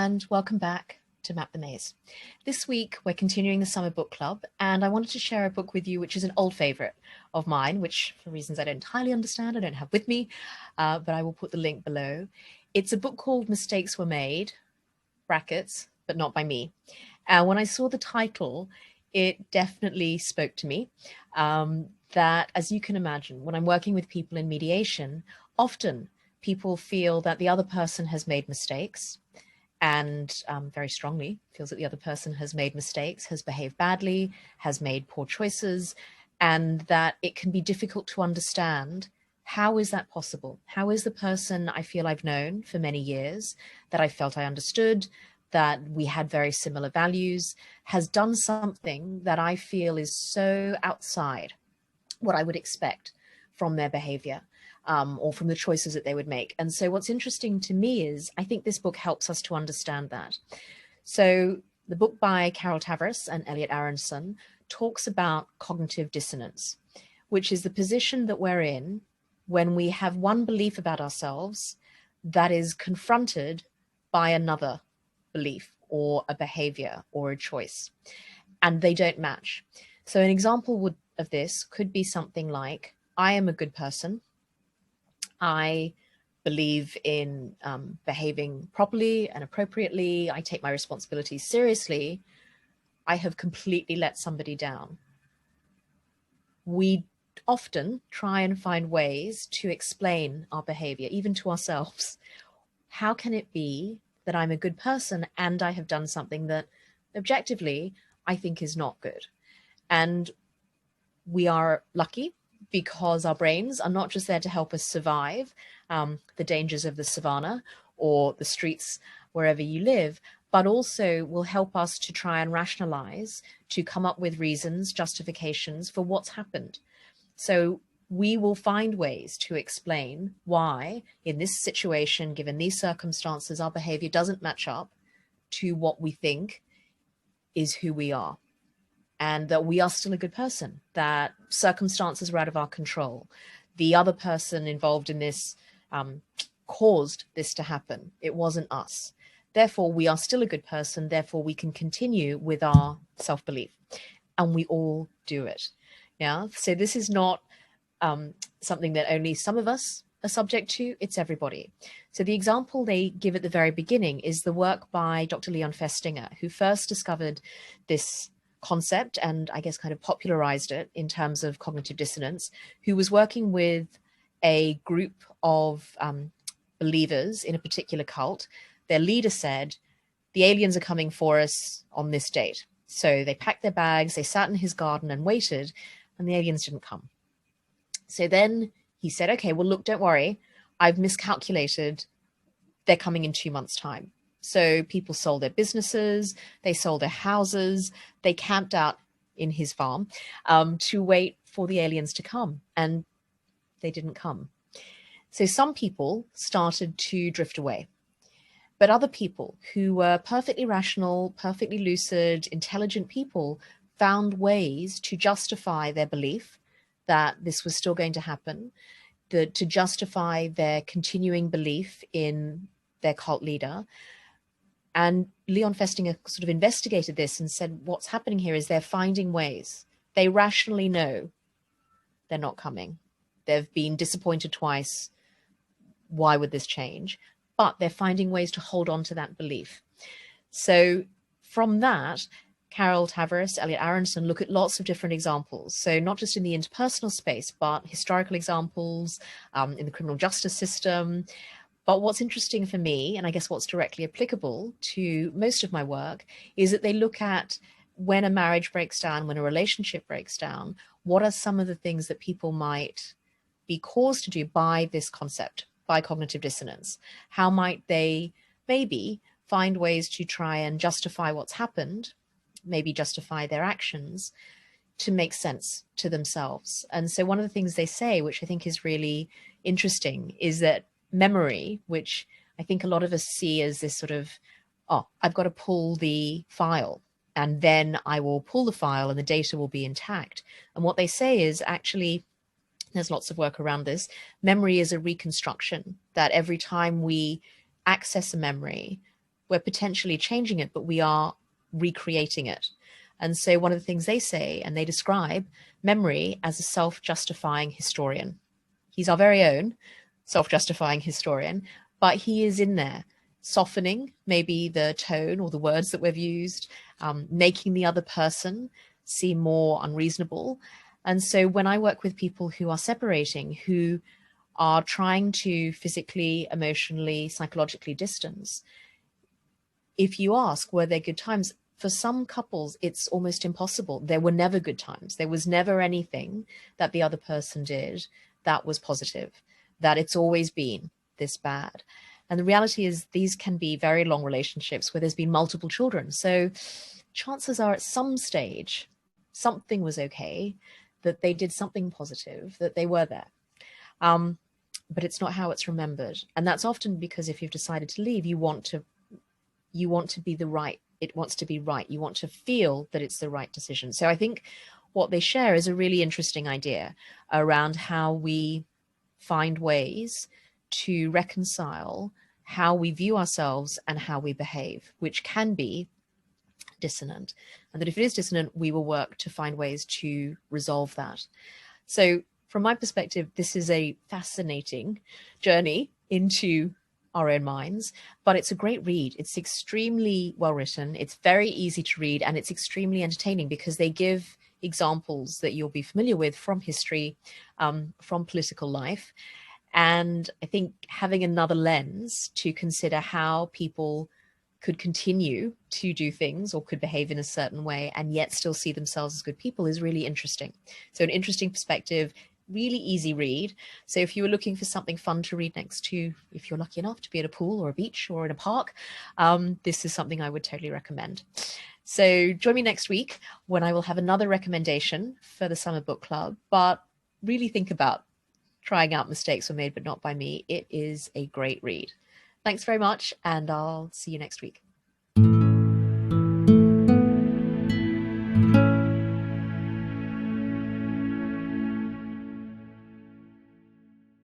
and welcome back to Map the Maze. This week we're continuing the summer book club, and I wanted to share a book with you which is an old favorite of mine, which for reasons I don't entirely understand, I don't have with me, but I will put the link below. It's a book called Mistakes Were Made, brackets, but not by me. When I saw the title, it definitely spoke to me. That, as you can imagine, when I'm working with people in mediation, often people feel that the other person has made mistakes, and very strongly feels that the other person has made mistakes, has behaved badly, has made poor choices, and that it can be difficult to understand, how is that possible? How is the person I feel I've known for many years, that I felt I understood, that we had very similar values, has done something that I feel is so outside what I would expect from their behavior? Or from the choices that they would make. And so what's interesting to me is I think this book helps us to understand that. So the book by Carol Tavris and Elliot Aronson talks about cognitive dissonance, which is the position that we're in when we have one belief about ourselves that is confronted by another belief or a behavior or a choice, and they don't match. So an example of this could be something like, I am a good person. I believe in behaving properly and appropriately. I take my responsibilities seriously. I have completely let somebody down. We often try and find ways to explain our behavior, even to ourselves. How can it be that I'm a good person and I have done something that objectively I think is not good? And we are lucky because our brains are not just there to help us survive the dangers of the savannah or the streets wherever you live, but also will help us to try and rationalize, to come up with reasons, justifications for what's happened. So we will find ways to explain why in this situation, given these circumstances, our behavior doesn't match up to what we think is who we are. And that we are still a good person, that circumstances were out of our control. The other person involved in this caused this to happen. It wasn't us. Therefore, we are still a good person. Therefore, we can continue with our self-belief. And we all do it. Yeah. So this is not something that only some of us are subject to. It's everybody. So the example they give at the very beginning is the work by Dr. Leon Festinger, who first discovered this concept and I guess kind of popularized it in terms of cognitive dissonance, who was working with a group of believers in a particular cult. Their leader said, the aliens are coming for us on this date. So they packed their bags, they sat in his garden and waited, and the aliens didn't come. So then he said, okay, well, look, don't worry. I've miscalculated. They're coming in 2 months' time. So people sold their businesses, they sold their houses, they camped out in his farm to wait for the aliens to come, and they didn't come. So some people started to drift away, but other people who were perfectly rational, perfectly lucid, intelligent people found ways to justify their belief that this was still going to happen, to justify their continuing belief in their cult leader. And Leon Festinger sort of investigated this and said, what's happening here is they're finding ways. They rationally know they're not coming. They've been disappointed twice. Why would this change? But they're finding ways to hold on to that belief. So from that, Carol Tavris, Elliot Aronson look at lots of different examples. So not just in the interpersonal space, but historical examples in the criminal justice system. But what's interesting for me, and I guess what's directly applicable to most of my work, is that they look at when a marriage breaks down, when a relationship breaks down, what are some of the things that people might be caused to do by this concept, by cognitive dissonance? How might they maybe find ways to try and justify what's happened, maybe justify their actions to make sense to themselves? And so one of the things they say, which I think is really interesting, is that memory, which I think a lot of us see as this sort of, oh, I've got to pull the file and then I will pull the file and the data will be intact. And what they say is actually, there's lots of work around this, memory is a reconstruction, that every time we access a memory, we're potentially changing it, but we are recreating it. And so one of the things they say, and they describe memory as a self-justifying historian. He's our very own self-justifying historian, but he is in there softening maybe the tone or the words that we've used, making the other person seem more unreasonable. And so when I work with people who are separating, who are trying to physically, emotionally, psychologically distance, if you ask, were there good times? For some couples, it's almost impossible. There were never good times. There was never anything that the other person did that was positive, that it's always been this bad. And the reality is these can be very long relationships where there's been multiple children. So chances are at some stage, something was okay, that they did something positive, that they were there. But it's not how it's remembered. And that's often because if you've decided to leave, you want to be the right, it wants to be right. You want to feel that it's the right decision. So I think what they share is a really interesting idea around how we find ways to reconcile how we view ourselves and how we behave, which can be dissonant. And that if it is dissonant, we will work to find ways to resolve that. So from my perspective, this is a fascinating journey into our own minds, but it's a great read. It's extremely well written. It's very easy to read, and it's extremely entertaining because they give examples that you'll be familiar with from history, from political life. And I think having another lens to consider how people could continue to do things or could behave in a certain way and yet still see themselves as good people is really interesting. So an interesting perspective, really easy read. So if you were looking for something fun to read next to, if you're lucky enough to be at a pool or a beach or in a park, this is something I would totally recommend. So join me next week when I will have another recommendation for the Summer Book Club, but really think about trying out Mistakes Were Made But Not By Me. It is a great read. Thanks very much, and I'll see you next week.